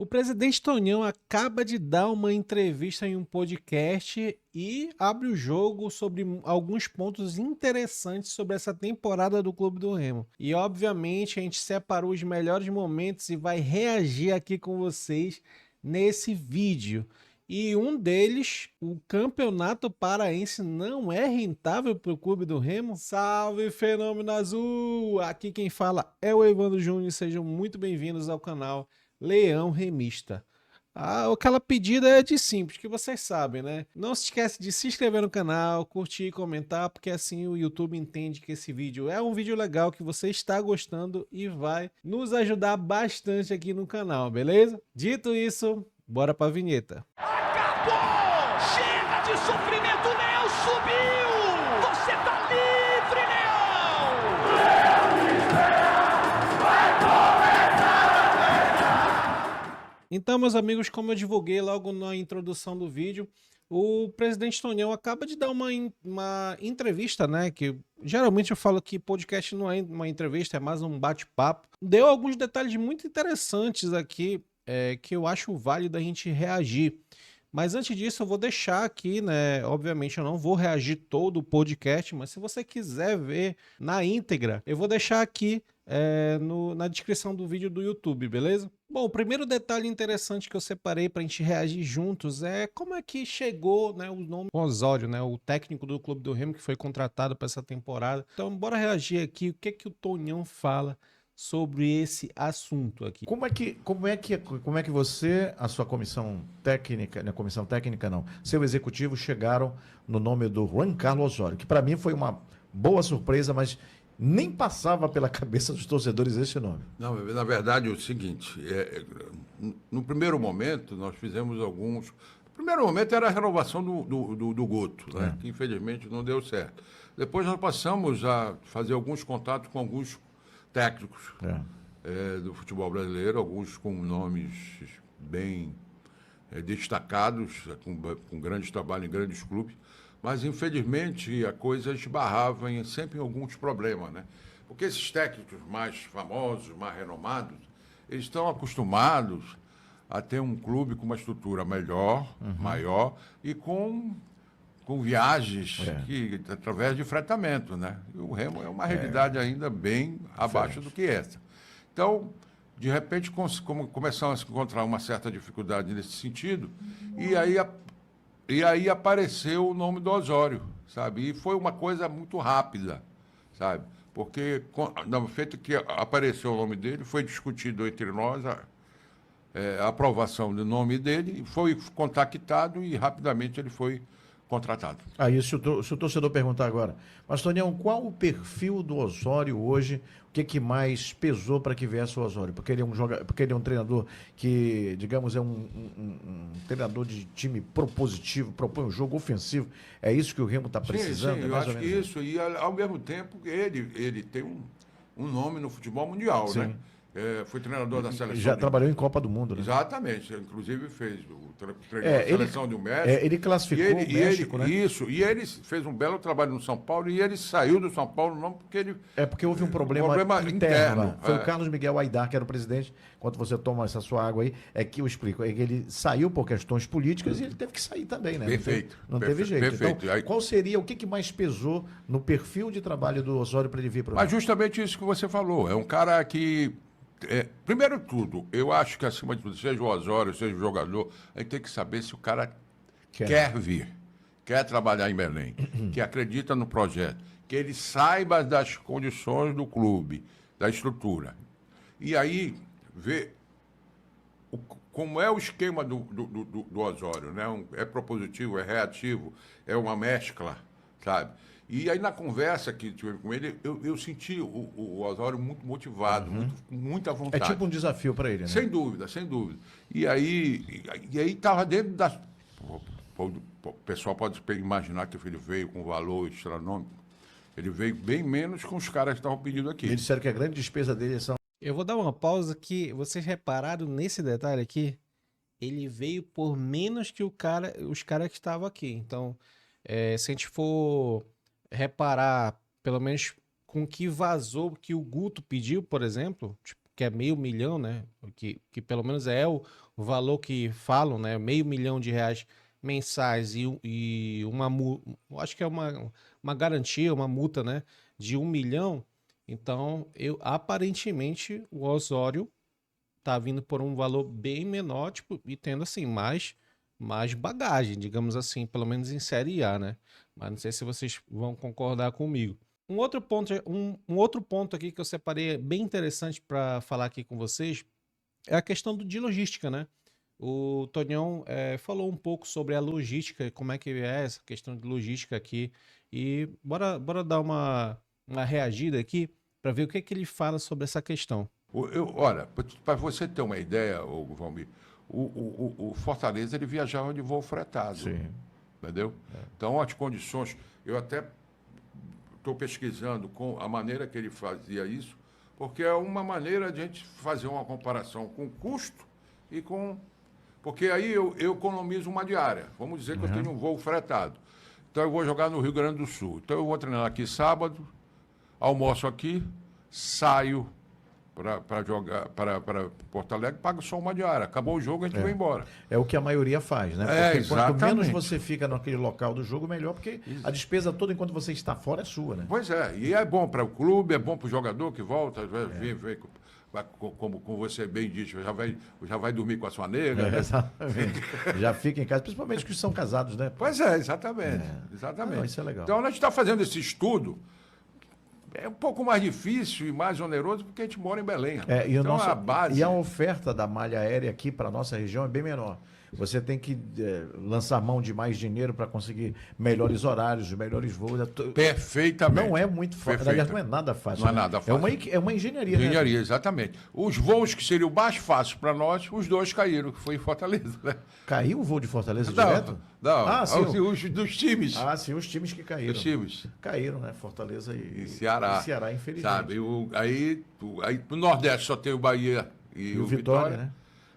O presidente Tonhão acaba de dar uma entrevista em um podcast e abre o jogo sobre alguns pontos interessantes sobre essa temporada do Clube do Remo. E obviamente a gente separou os melhores momentos e vai reagir aqui com vocês nesse vídeo. E um deles, o Campeonato Paraense não é rentável para o Clube do Remo? Salve, Fenômeno Azul! Aqui quem fala é o Evandro Júnior, sejam muito bem-vindos ao canal Leão Remista. Aquela pedida é de simples, que vocês sabem, né? Não se esquece de se inscrever no canal, curtir e comentar, porque assim o YouTube entende que esse vídeo é um vídeo legal, que você está gostando e vai nos ajudar bastante aqui no canal, beleza? Dito isso, bora pra vinheta. Acabou! Chega de sofrimento, o Leão subiu! Você tá livre, Então, meus amigos, como eu divulguei logo na introdução do vídeo, o presidente Tonhão acaba de dar uma entrevista, né? Que geralmente eu falo que podcast não é uma entrevista, é mais um bate-papo. Deu alguns detalhes muito interessantes aqui, que eu acho válido a gente reagir. Mas antes disso, eu vou deixar aqui, né? Obviamente, eu não vou reagir todo o podcast, mas se você quiser ver na íntegra, eu vou deixar aqui na descrição do vídeo do YouTube, beleza? Bom, o primeiro detalhe interessante que eu separei para a gente reagir juntos é como é que chegou, né, o nome Osório, né, o técnico do Clube do Remo que foi contratado para essa temporada. Então, bora reagir aqui. O que é que o Tonhão fala sobre esse assunto aqui? Como é que você, a sua comissão técnica, não, comissão técnica não, seu executivo chegaram no nome do Juan Carlos Osório, que para mim foi uma boa surpresa, mas nem passava pela cabeça dos torcedores esse nome. Não, na verdade é o seguinte, no primeiro momento nós fizemos alguns... O primeiro momento era a renovação do Guto, né, que infelizmente não deu certo. Depois nós passamos a fazer alguns contatos com alguns técnicos do futebol brasileiro, alguns com nomes bem destacados, com grandes trabalhos em grandes clubes, mas infelizmente a coisa esbarrava sempre em alguns problemas, né? Porque esses técnicos mais famosos, mais renomados, eles estão acostumados a ter um clube com uma estrutura melhor, maior e com viagens através de fretamento, né? E o Remo é uma realidade ainda bem abaixo do que essa. Então, de repente, começamos a encontrar uma certa dificuldade nesse sentido, e aí apareceu o nome do Osório, sabe? E foi uma coisa muito rápida, sabe? Porque, no feito que apareceu o nome dele, foi discutido entre nós a aprovação do nome dele, foi contactado e rapidamente ele foi contratado. Aí, se o torcedor perguntar agora, mas Tonião, qual o perfil do Osório hoje? O que mais pesou para que viesse o Osório? Porque ele é um treinador que, digamos, é um treinador de time propositivo, propõe um jogo ofensivo. É isso que o Remo está precisando? Sim, eu acho que isso. E, ao mesmo tempo, ele tem um nome no futebol mundial, sim, né? Foi treinador da seleção. Já trabalhou em Copa do Mundo, né? Exatamente. Inclusive fez a seleção do México. Ele classificou o México, né? Isso. E ele fez um belo trabalho no São Paulo e ele saiu do São Paulo não porque ele... Porque houve um problema interno. Foi o Carlos Miguel Aidar, que era o presidente. Enquanto você toma essa sua água aí, é que eu explico. É que ele saiu por questões políticas e ele teve que sair também, né? Perfeito. Não teve jeito. Perfeito. Então, qual seria, o que mais pesou no perfil de trabalho do Osório para ele vir para o Mas justamente isso que você falou. É um cara que... primeiro de tudo, eu acho que acima de tudo, seja o Osório, seja o jogador, a gente tem que saber se o cara quer vir, quer trabalhar em Belém, que acredita no projeto, que ele saiba das condições do clube, da estrutura. E aí, ver como é o esquema do Osório, né? É propositivo, é reativo, é uma mescla, sabe? E aí, na conversa que tive com ele, eu senti o Osório muito motivado, com muita vontade. É tipo um desafio para ele, né? Sem dúvida, sem dúvida. E aí estava dentro das... O pessoal pode imaginar que ele veio com valor astronômico. Ele veio bem menos com os caras que estavam pedindo aqui. Eles disseram que a grande despesa dele são... Eu vou dar uma pausa que vocês repararam nesse detalhe aqui, ele veio por menos que os caras que estavam aqui. Então, se a gente for reparar, pelo menos com o que vazou, que o Guto pediu, por exemplo, tipo, que é 500 mil, né? Que pelo menos é o o valor que falam, né, R$500 mil mensais e acho que é uma garantia, uma multa, né, de 1 milhão. Então, aparentemente, o Osório tá vindo por um valor bem menor, tipo, e tendo assim mais bagagem, digamos assim, pelo menos em Série A, né? Mas não sei se vocês vão concordar comigo. Um outro ponto aqui que eu separei bem interessante para falar aqui com vocês é a questão de logística, né? O Tonhão falou um pouco sobre a logística, como é que é essa questão de logística aqui. E bora dar uma reagida aqui para ver o que é que ele fala sobre essa questão. Olha, para você ter uma ideia, Valmir, o Fortaleza ele viajava de voo fretado. Sim. Entendeu? Então, as condições. Eu até estou pesquisando com a maneira que ele fazia isso, porque é uma maneira de a gente fazer uma comparação com custo e com. Porque aí eu economizo uma diária. Vamos dizer que eu tenho um voo fretado. Então, eu vou jogar no Rio Grande do Sul. Então, eu vou treinar aqui sábado, almoço aqui, saio para jogar para Porto Alegre, pago só uma diária. Acabou o jogo, a gente vai embora. É o que a maioria faz, né? Porque quanto menos você fica naquele local do jogo, melhor, porque a despesa toda enquanto você está fora é sua, né? Pois é, e é bom para o clube, é bom para o jogador que volta, como você bem disse, já vai dormir com a sua nega. Né? Exatamente. Já fica em casa, principalmente os que são casados, né? Pois é, exatamente. Exatamente. Não, isso é legal. Então a gente está fazendo esse estudo. É um pouco mais difícil e mais oneroso porque a gente mora em Belém. Então, a base... E a oferta da malha aérea aqui para a nossa região é bem menor. Você tem que lançar mão de mais dinheiro para conseguir melhores horários, melhores voos. Perfeitamente. Não é muito fácil. Aliás, não é nada fácil. Não é nada fácil. É uma engenharia. Engenharia, né? Exatamente. Os voos que seriam mais fáceis para nós, os dois caíram, que foi em Fortaleza. Né? Caiu o voo de Fortaleza direto? Não, sim, os dos times. Sim, os times que caíram. Os times. Caíram, né? Fortaleza e Ceará. E Ceará, infelizmente. Sabe, aí no Nordeste só tem o Bahia e o Vitória, né?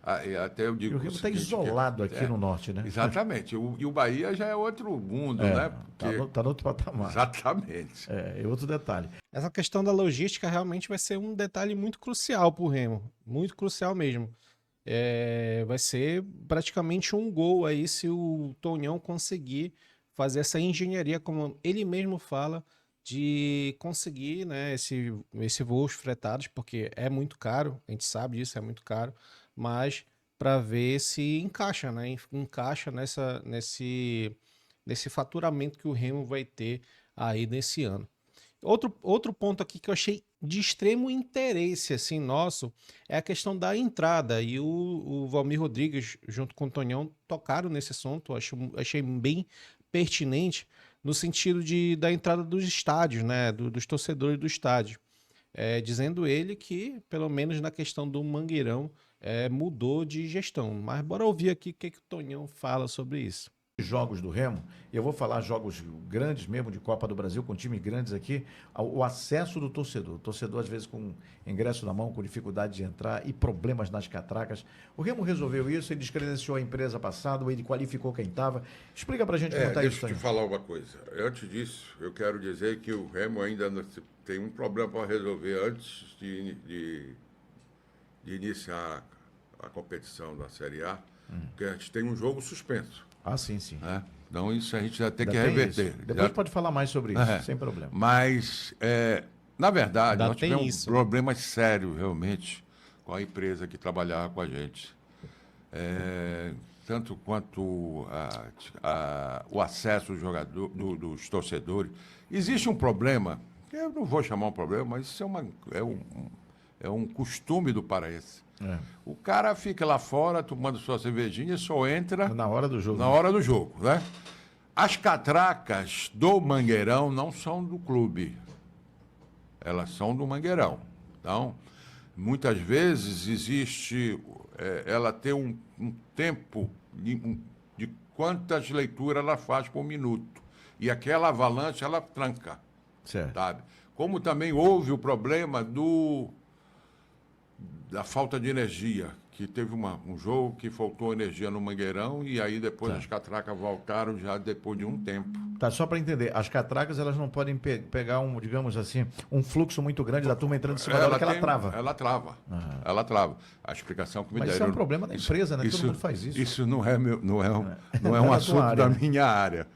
Até eu digo. E o Rio está isolado aqui no Norte, né? Exatamente. E o Bahia já é outro mundo, né? Porque... Tá no outro patamar. Exatamente. É outro detalhe. Essa questão da logística realmente vai ser um detalhe muito crucial para o Remo. Muito crucial mesmo. Vai ser praticamente um gol aí se o Tonhão conseguir fazer essa engenharia, como ele mesmo fala, de conseguir, né, esse voos fretados, porque é muito caro, a gente sabe disso, é muito caro, mas para ver se encaixa, né? Encaixa nesse faturamento que o Remo vai ter aí nesse ano. Outro ponto aqui que eu achei de extremo interesse assim, nosso é a questão da entrada. E o Valmir Rodrigues, junto com o Tonhão, tocaram nesse assunto. Achei bem pertinente no sentido da entrada dos estádios, né? Dos torcedores do estádio. Dizendo ele que, pelo menos na questão do Mangueirão, mudou de gestão. Mas bora ouvir aqui o que o Tonhão fala sobre isso. Jogos do Remo, eu vou falar jogos grandes mesmo de Copa do Brasil, com times grandes aqui, o acesso do torcedor. O torcedor, às vezes, com ingresso na mão, com dificuldade de entrar e problemas nas catracas. O Remo resolveu isso, ele descredenciou a empresa passada, ele qualificou quem estava. Explica pra gente como está isso. Deixa eu te falar uma coisa. Antes disso, eu quero dizer que o Remo ainda tem um problema para resolver antes de iniciar a competição da Série A, porque a gente tem um jogo suspenso. Sim. Então, isso a gente já tem que reverter. Depois pode falar mais sobre isso, sem problema. Mas, na verdade, nós tivemos um problemas sérios, realmente, com a empresa que trabalhava com a gente. Tanto quanto o acesso dos torcedores. Existe um problema, que eu não vou chamar um problema, mas isso é um costume do paraense. O cara fica lá fora tomando sua cervejinha e só entra na hora do jogo. Na hora do jogo, né? As catracas do Mangueirão não são do clube. Elas são do Mangueirão. Então, muitas vezes existe... ela tem um tempo de quantas leituras ela faz por minuto. E aquela avalanche, ela tranca. Certo. Sabe? Como também houve o problema da falta de energia, que teve um jogo que faltou energia no Mangueirão e aí depois as catracas voltaram já depois de um tempo. Tá, só para entender, as catracas elas não podem pegar digamos assim, um fluxo muito grande da turma entrando em cima dela que ela trava. Ela trava. Ela trava. A explicação que me Mas deram. isso é um problema da empresa, né? Todo mundo faz isso. Isso não é um assunto área, da né? minha área.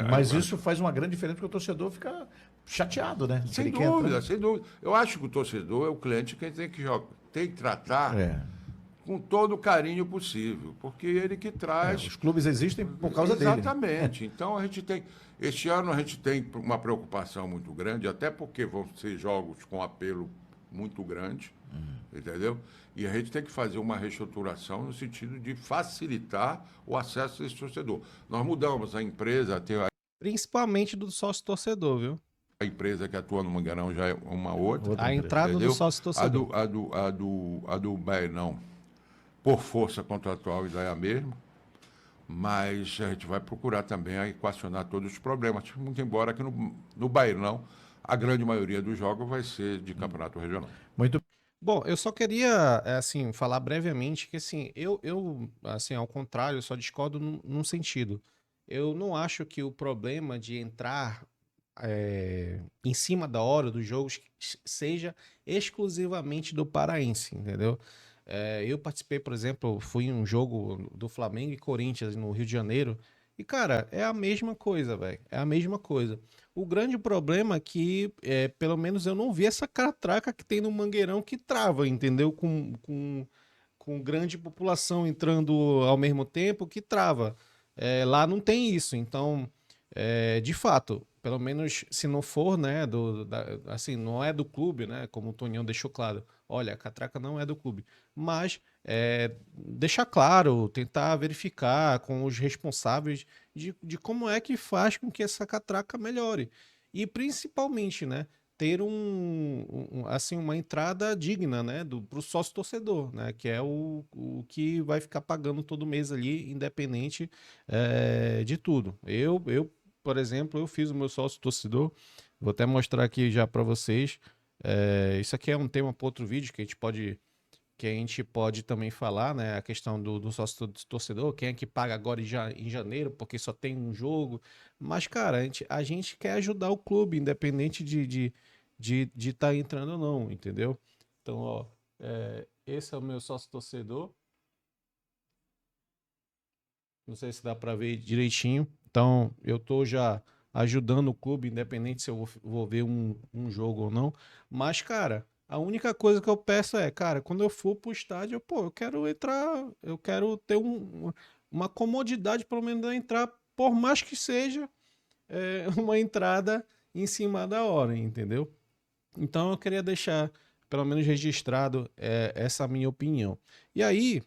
Mas isso faz uma grande diferença porque o torcedor fica chateado, né? Sem dúvida, sem dúvida. Eu acho que o torcedor é o cliente que tem que tratar com todo o carinho possível, porque ele que traz. Os clubes existem por causa dele. Exatamente. Então a gente tem. Este ano a gente tem uma preocupação muito grande, até porque vão ser jogos com apelo muito grande, entendeu? E a gente tem que fazer uma reestruturação no sentido de facilitar o acesso desse torcedor. Nós mudamos a empresa, Principalmente do sócio-torcedor, viu? a empresa que atua no Mangueirão já é uma outra. A entrada entendeu? do sócio-torcedor. A do Bairrão, por força contratual, ainda é a mesma, mas a gente vai procurar também equacionar todos os problemas, muito embora que no Bairrão a grande maioria dos jogos vai ser de campeonato regional. Muito. Bom, eu só queria, assim, falar brevemente que, assim, assim, ao contrário, eu só discordo num sentido. Eu não acho que o problema de entrar em cima da hora dos jogos seja exclusivamente do paraense, entendeu? Eu participei, por exemplo, fui em um jogo do Flamengo e Corinthians no Rio de Janeiro e, cara, é a mesma coisa, velho. É a mesma coisa. O grande problema é que, pelo menos eu não vi essa catraca que tem no Mangueirão que trava, entendeu? Com grande população entrando ao mesmo tempo que trava. Lá não tem isso, então, de fato, pelo menos se não for, né, assim, não é do clube, né, como o Tonião deixou claro, olha, a catraca não é do clube, mas deixar claro, tentar verificar com os responsáveis de como é que faz com que essa catraca melhore, e principalmente, né, ter assim, uma entrada digna, né, para o sócio-torcedor, né, que é o que vai ficar pagando todo mês ali, independente de tudo. Eu, por exemplo, eu fiz o meu sócio-torcedor, vou até mostrar aqui já para vocês. Isso aqui é um tema para outro vídeo que a gente pode também falar, né, a questão do sócio-torcedor, quem é que paga agora em janeiro, porque só tem um jogo. Mas, cara, a gente quer ajudar o clube, independente de estar entrando ou não, entendeu? Então, ó, esse é o meu sócio-torcedor. Não sei se dá para ver direitinho. Então, eu tô já ajudando o clube, independente se eu vou ver um jogo ou não. Mas, cara, a única coisa que eu peço cara, quando eu for pro estádio, eu quero entrar, eu quero ter uma comodidade, pelo menos, de entrar, por mais que seja uma entrada em cima da hora, entendeu? Então, eu queria deixar, pelo menos, registrado essa minha opinião. E aí,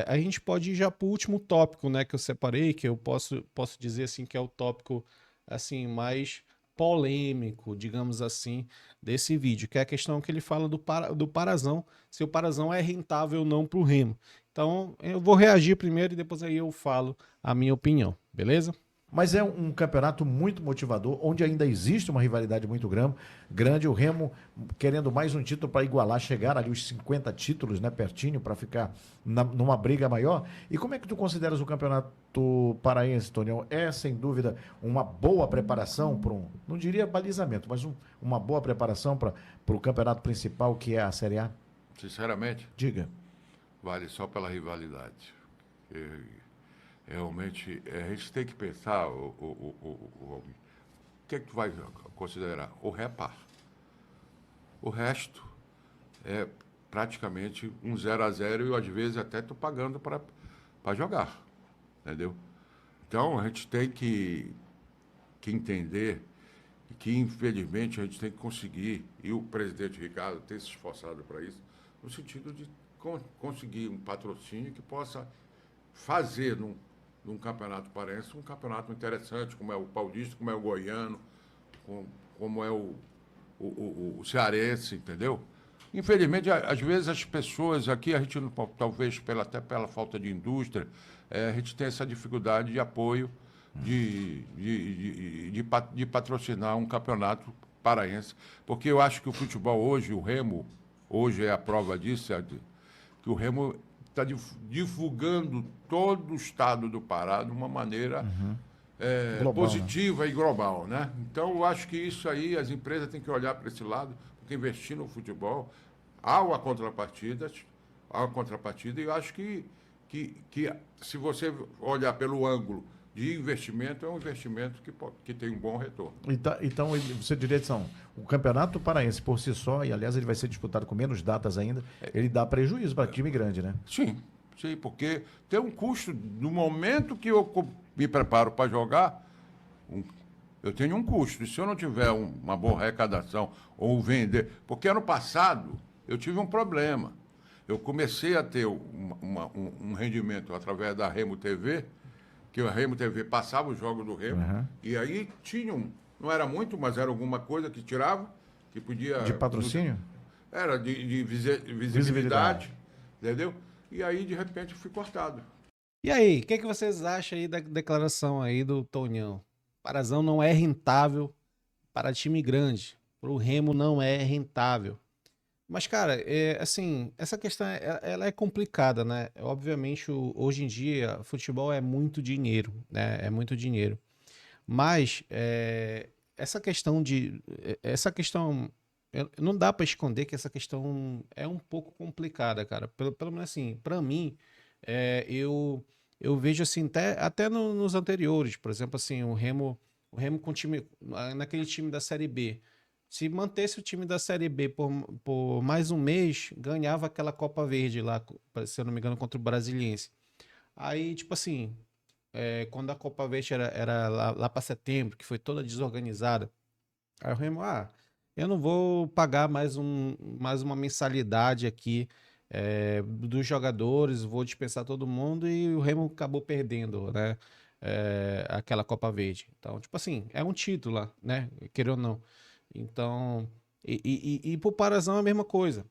a gente pode ir já para o último tópico, né, que eu separei, que eu posso dizer assim que é o tópico assim mais polêmico, digamos assim, desse vídeo, que é a questão que ele fala do Parazão, se o Parazão é rentável ou não para o Remo. Então, eu vou reagir primeiro e depois aí eu falo a minha opinião, beleza? Mas é um campeonato muito motivador, onde ainda existe uma rivalidade muito grande. O Remo querendo mais um título para igualar, chegar ali os 50 títulos, né, pertinho, para ficar numa briga maior. E como é que tu consideras o campeonato paraense, Tonião? É, sem dúvida, uma boa preparação para não diria balizamento, mas uma boa preparação para o campeonato principal, que é a Série A? Sinceramente? Diga. Vale só pela rivalidade. Realmente, a gente tem que pensar o que é que tu vai considerar? O repar. O resto é praticamente um 0-0 e às vezes até tu pagando para jogar, entendeu? Então, a gente tem que entender que, infelizmente, a gente tem que conseguir, e o presidente Ricardo tem se esforçado para isso, no sentido de conseguir um patrocínio que possa fazer num campeonato paraense, um campeonato interessante, como é o paulista, como é o goiano, como é o cearense, entendeu? Infelizmente, às vezes as pessoas aqui, a gente, talvez até pela falta de indústria, a gente tem essa dificuldade de apoio de patrocinar um campeonato paraense, porque eu acho que o futebol hoje, o Remo, hoje é a prova disso, que o Remo está divulgando todo o estado do Pará de uma maneira Global, positiva e global, né? Então, eu acho que isso aí, as empresas têm que olhar para esse lado, porque investir no futebol, há uma contrapartida, e eu acho que se você olhar pelo ângulo de investimento, é um investimento que tem um bom retorno. Então, você diria que o Campeonato Paraense por si só, e aliás ele vai ser disputado com menos datas ainda, ele dá prejuízo para time grande, né? Sim, porque tem um custo. No momento que eu me preparo para jogar, eu tenho um custo. E se eu não tiver uma boa arrecadação ou vender... Porque ano passado eu tive um problema. Eu comecei a ter um rendimento através da Remo TV, que a Remo TV passava os jogos do Remo, e aí não era muito, mas era alguma coisa que tirava, que podia... De patrocínio? Era de visibilidade, entendeu? E aí, de repente, eu fui cortado. E aí, o que vocês acham aí da declaração aí do Tonhão? Parazão não é rentável para time grande. Para o Remo não é rentável. Mas, cara, assim, essa questão ela é complicada, né? Obviamente, hoje em dia, futebol é muito dinheiro, né? É muito dinheiro. Mas essa questão não dá para esconder que essa questão é um pouco complicada, cara. Pelo menos assim, para mim, eu vejo assim, até nos anteriores, por exemplo, assim, o Remo com naquele time da Série B. Se mantesse o time da Série B por mais um mês, ganhava aquela Copa Verde lá, se eu não me engano, contra o Brasiliense. Aí, tipo assim, quando a Copa Verde era lá para setembro, que foi toda desorganizada, aí o Remo, eu não vou pagar mais uma mensalidade aqui dos jogadores, vou dispensar todo mundo, e o Remo acabou perdendo, né? Aquela Copa Verde. Então, tipo assim, é um título lá, né? Queira ou não. Então, e pro Parazão é a mesma coisa.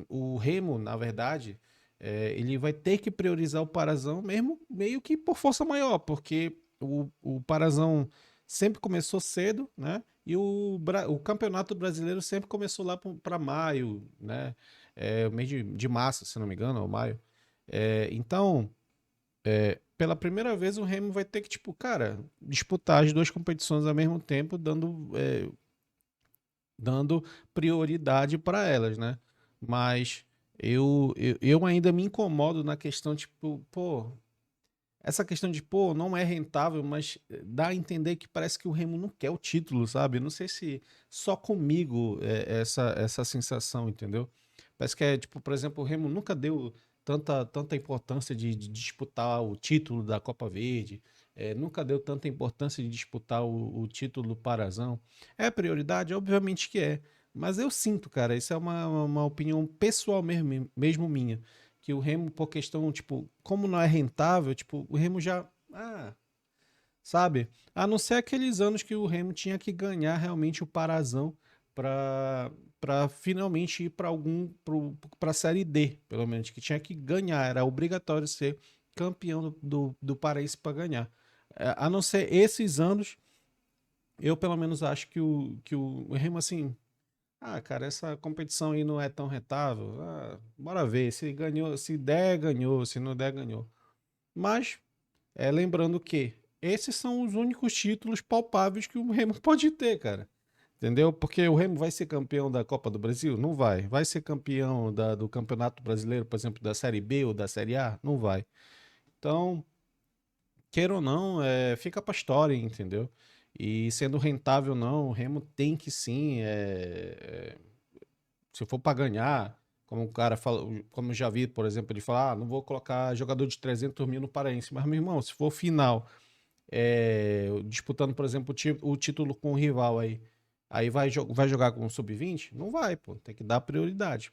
O Remo, na verdade, ele vai ter que priorizar o Parazão mesmo, meio que por força maior, porque o Parazão sempre começou cedo, né? E o Campeonato Brasileiro sempre começou lá para maio, né? O mês de março, se não me engano, ou maio. Então, pela primeira vez, o Remo vai ter que, tipo, cara, disputar as duas competições ao mesmo tempo, dando prioridade para elas, né? Mas eu ainda me incomodo na questão, tipo, essa questão de, não é rentável, mas dá a entender que parece que o Remo não quer o título, sabe? Não sei se só comigo essa sensação, entendeu? Parece que tipo, por exemplo, o Remo nunca deu tanta importância de disputar o título da Copa Verde, nunca deu tanta importância de disputar o título do Parazão. É prioridade? Obviamente que é. Mas eu sinto, cara, isso é uma opinião pessoal mesmo minha, que o Remo, por questão, tipo, como não é rentável, tipo, o Remo já... sabe? A não ser aqueles anos que o Remo tinha que ganhar realmente o Parazão para finalmente ir para a Série D, pelo menos, que tinha que ganhar, era obrigatório ser campeão do Paraense para ganhar. A não ser esses anos, eu pelo menos acho que o Remo, assim, cara, essa competição aí não é tão rentável, bora ver, se ganhou, se der, ganhou, se não der, ganhou. Mas, lembrando que esses são os únicos títulos palpáveis que o Remo pode ter, cara. Entendeu? Porque o Remo vai ser campeão da Copa do Brasil? Não vai. Vai ser campeão do Campeonato Brasileiro, por exemplo, da Série B ou da Série A? Não vai. Então, queira ou não, fica pra história, entendeu? E sendo rentável ou não, o Remo tem que sim, se for para ganhar, como o cara fala, como eu já vi, por exemplo, ele falar, não vou colocar jogador de 300 mil no Paraense, mas meu irmão, se for final, disputando, por exemplo, o título com o rival aí vai jogar com o sub-20? Não vai, pô, tem que dar prioridade.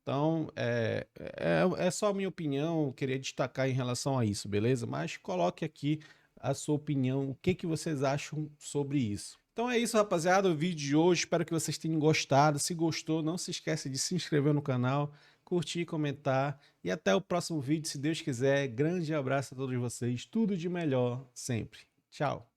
Então, é só a minha opinião, eu queria destacar em relação a isso, beleza? Mas coloque aqui a sua opinião, o que vocês acham sobre isso. Então é isso, rapaziada, o vídeo de hoje, espero que vocês tenham gostado. Se gostou, não se esqueça de se inscrever no canal, curtir, comentar e até o próximo vídeo, se Deus quiser. Grande abraço a todos vocês, tudo de melhor sempre. Tchau.